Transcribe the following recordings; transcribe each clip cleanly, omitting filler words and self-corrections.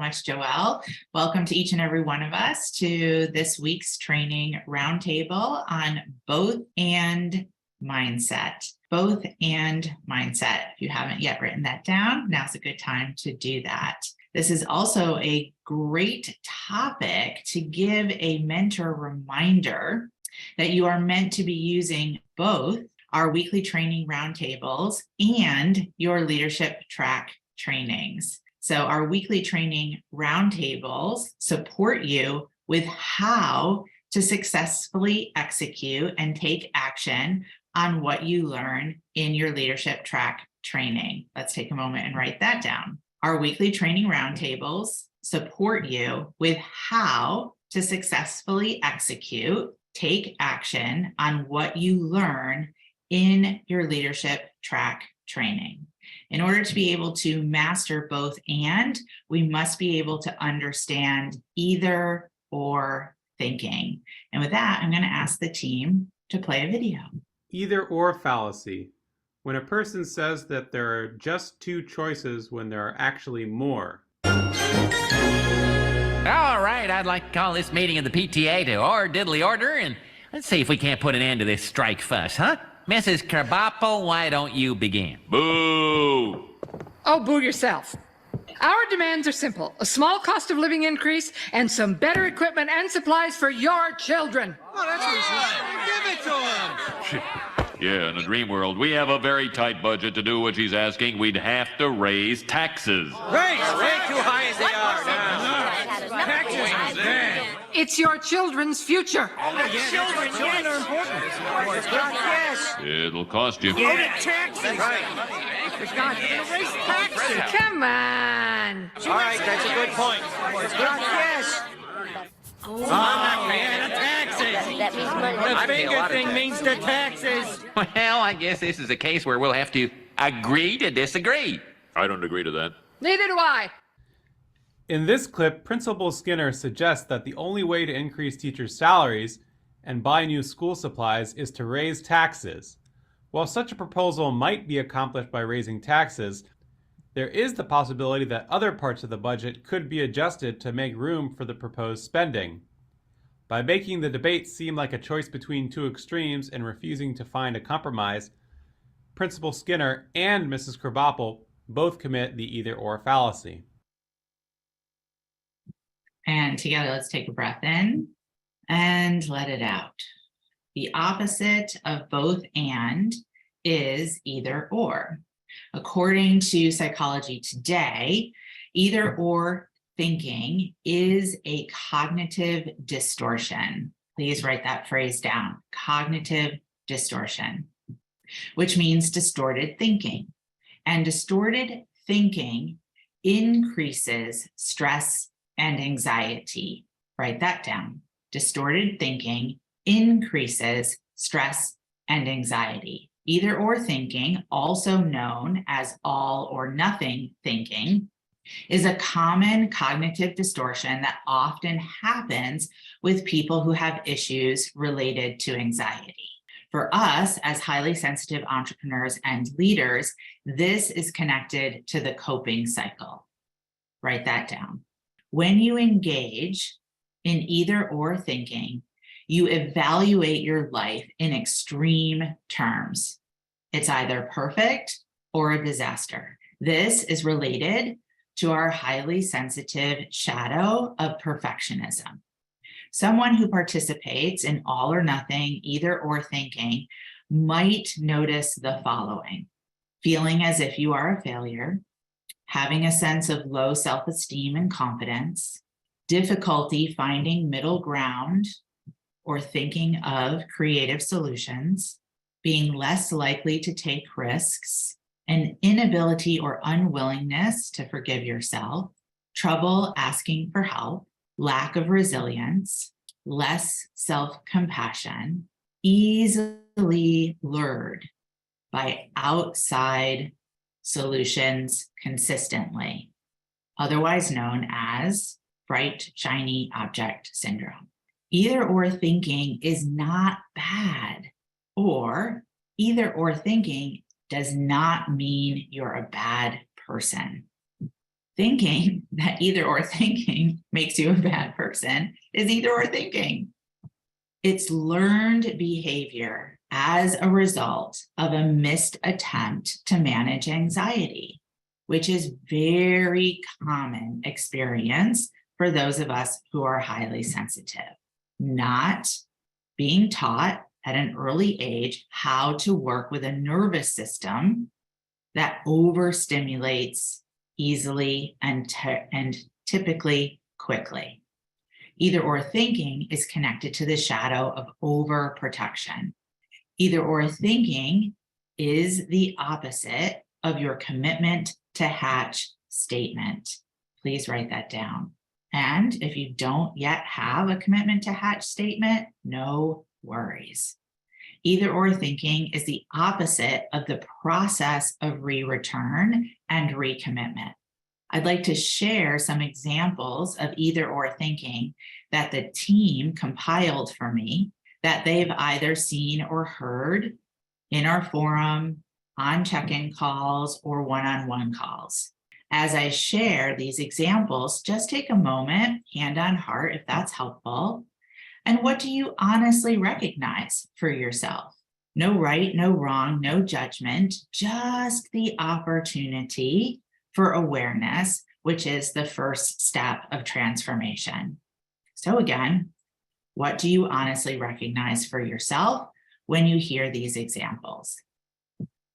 much, Joelle. Welcome to each and every one of us to this week's training roundtable on both and mindset. Both and mindset. If you haven't yet written that down, now's a good time to do that. This is also a great topic to give a mentor reminder that you are meant to be using both our weekly training roundtables and your leadership track trainings. So our weekly training roundtables support you with how to successfully execute and take action on what you learn in your leadership track training. Let's take a moment and write that down. Our weekly training roundtables support you with how to successfully execute, take action on what you learn in your leadership track training. In order to be able to master both and, we must be able to understand either or thinking. And with that, I'm going to ask the team to play a video. Either or fallacy. When a person says that there are just two choices when there are actually more. All right, I'd like to call this meeting of the PTA to diddly order, and let's see if we can't put an end to this strike fuss, huh? Mrs. Krabappel, why don't you begin? Boo! Oh, boo yourself. Our demands are simple. A small cost of living increase and some better equipment and supplies for your children. Oh, that's reasonable. Give it to him. Yeah, in a dream world, we have a very tight budget to do what she's asking. We'd have to raise taxes. Right, way too high as they are now. Taxes, man. It's your children's future. Children are important. Yes. It'll cost you. Oh, the taxes. Right. It's not raise taxes. Come on. All right, that's a good point. Yes. Oh, I'm not paying the taxes. That means money. The finger thing means the taxes. Well, I guess this is a case where we'll have to agree to disagree. I don't agree to that. Neither do I. In this clip, Principal Skinner suggests that the only way to increase teachers' salaries and buy new school supplies is to raise taxes. While such a proposal might be accomplished by raising taxes, there is the possibility that other parts of the budget could be adjusted to make room for the proposed spending. By making the debate seem like a choice between two extremes and refusing to find a compromise, Principal Skinner and Mrs. Krabappel both commit the either-or fallacy. And together, let's take a breath in and let it out. The opposite of both and is either or. According to Psychology Today, either or thinking is a cognitive distortion. Please write that phrase down, cognitive distortion, which means distorted thinking. And distorted thinking increases stress and anxiety. Write that down. Distorted thinking increases stress and anxiety. Either or thinking, also known as all or nothing thinking, is a common cognitive distortion that often happens with people who have issues related to anxiety. For us, as highly sensitive entrepreneurs and leaders, this is connected to the coping cycle. Write that down. When you engage in either or thinking, you evaluate your life in extreme terms. It's either perfect or a disaster. This is related to our highly sensitive shadow of perfectionism. Someone who participates in all or nothing, either or thinking might notice the following: feeling as if you are a failure, having a sense of low self-esteem and confidence, difficulty finding middle ground or thinking of creative solutions, being less likely to take risks, an inability or unwillingness to forgive yourself, trouble asking for help, lack of resilience, less self-compassion, easily lured by outside solutions consistently, otherwise known as bright, shiny object syndrome. Either or thinking is not bad, or either or thinking does not mean you're a bad person. Thinking that either or thinking makes you a bad person is either or thinking. It's learned behavior as a result of a missed attempt to manage anxiety, which is very common experience for those of us who are highly sensitive, not being taught at an early age how to work with a nervous system that overstimulates easily and typically quickly. Either or thinking is connected to the shadow of overprotection. Either or thinking is the opposite of your commitment to hatch statement. Please write that down. And if you don't yet have a commitment to hatch statement, no worries. Either or thinking is the opposite of the process of re-return and recommitment. I'd like to share some examples of either or thinking that the team compiled for me that they've either seen or heard in our forum, on check-in calls, or one-on-one calls. As I share these examples, just take a moment, hand on heart, if that's helpful. And what do you honestly recognize for yourself? No right, no wrong, no judgment, just the opportunity for awareness, which is the first step of transformation. So again, what do you honestly recognize for yourself when you hear these examples?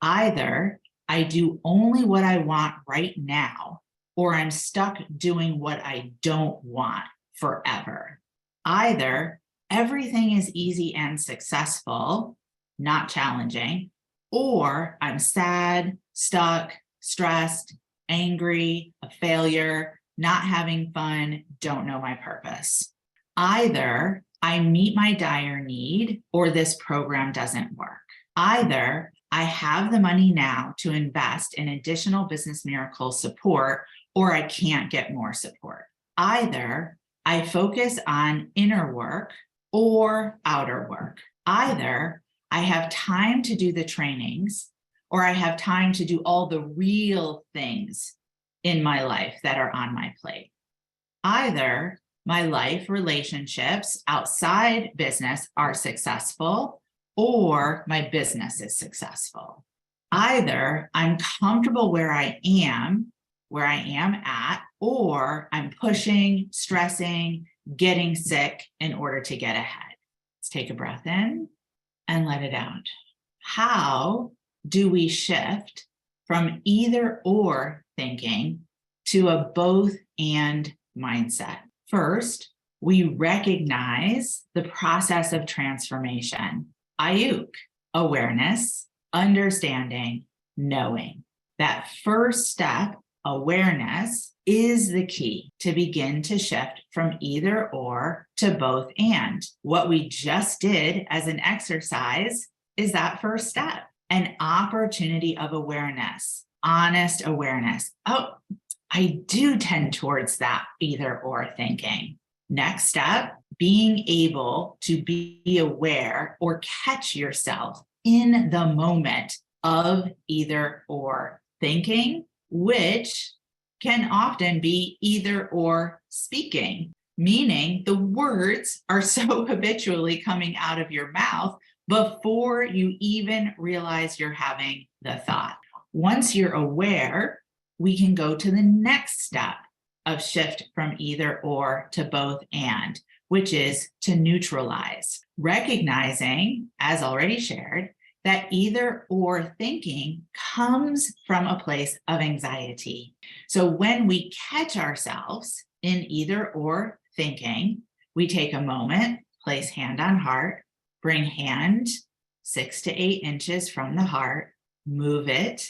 Either I do only what I want right now, or I'm stuck doing what I don't want forever. Either everything is easy and successful, not challenging, or I'm sad, stuck, stressed, angry, a failure, not having fun, don't know my purpose. Either I meet my dire need or this program doesn't work. Either I have the money now to invest in additional Business Miracle support, or I can't get more support. Either I focus on inner work or outer work. Either I have time to do the trainings, or I have time to do all the real things in my life that are on my plate. Either my life relationships outside business are successful, or my business is successful. Either I'm comfortable where I am at, or I'm pushing, stressing, getting sick in order to get ahead. Let's take a breath in and let it out. How do we shift from either or thinking to a both and mindset? First, we recognize the process of transformation. Ayuk, awareness, understanding, knowing. That first step, awareness, is the key to begin to shift from either or to both and. What we just did as an exercise is that first step, an opportunity of awareness, honest awareness. Oh, I do tend towards that either or thinking. Next step, being able to be aware or catch yourself in the moment of either or thinking, which can often be either or speaking, meaning the words are so habitually coming out of your mouth before you even realize you're having the thought. Once you're aware, we can go to the next step of shift from either or to both and, which is to neutralize, recognizing, as already shared, that either or thinking comes from a place of anxiety. So when we catch ourselves in either or thinking, we take a moment, place hand on heart, bring hand 6 to 8 inches from the heart, move it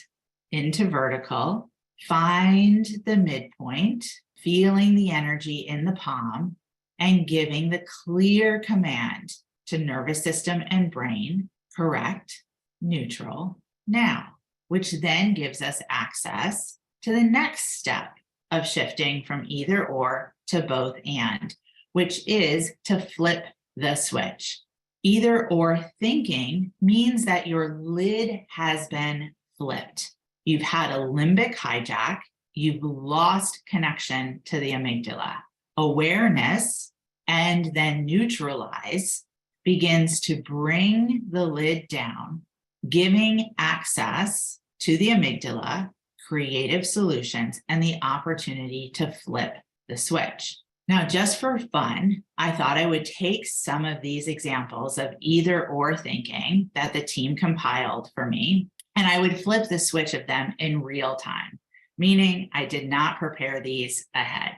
into vertical, find the midpoint, feeling the energy in the palm, and giving the clear command to nervous system and brain, correct, neutral, now, which then gives us access to the next step of shifting from either or to both and, which is to flip the switch. Either or thinking means that your lid has been flipped. You've had a limbic hijack you've lost connection to the amygdala. Awareness and then neutralize begins to bring the lid down, giving access to the amygdala, creative solutions, and the opportunity to flip the switch. Now, just for fun, I thought I would take some of these examples of either or thinking that the team compiled for me, and I would flip the switch of them in real time, meaning I did not prepare these ahead.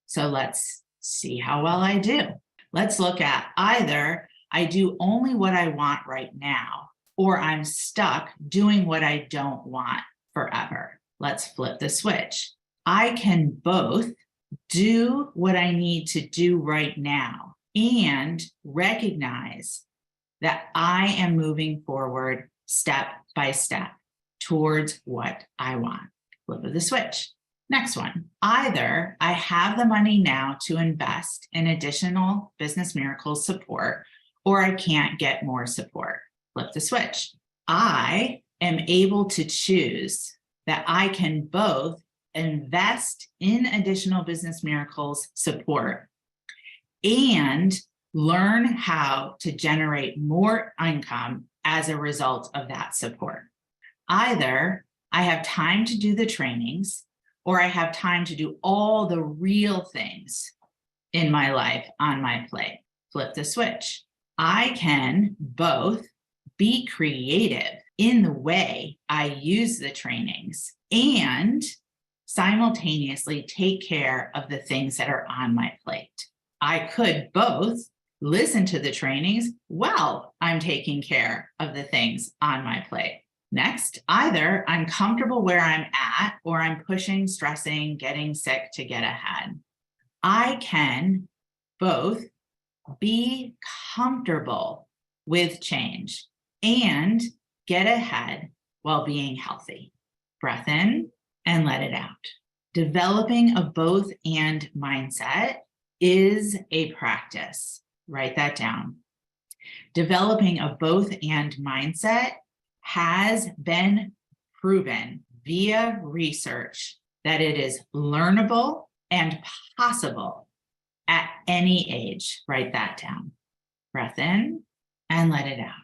So let's see how well I do. Let's look at either I do only what I want right now, or I'm stuck doing what I don't want forever. Let's flip the switch. I can both do what I need to do right now and recognize that I am moving forward step by step towards what I want. Flip of the switch. Next one, either I have the money now to invest in additional Business Miracles support, or I can't get more support. Flip the switch. I am able to choose that I can both invest in additional Business Miracles support and learn how to generate more income as a result of that support. Either I have time to do the trainings, or I have time to do all the real things in my life on my plate. Flip the switch. I can both be creative in the way I use the trainings and simultaneously take care of the things that are on my plate. I could both listen to the trainings while I'm taking care of the things on my plate. Next, either I'm comfortable where I'm at, or I'm pushing, stressing, getting sick to get ahead. I can both be comfortable with change and get ahead while being healthy. Breath in and let it out. Developing a both and mindset is a practice. Write that down. Developing a both and mindset has been proven via research that it is learnable and possible at any age. Write that down. Breath in and let it out.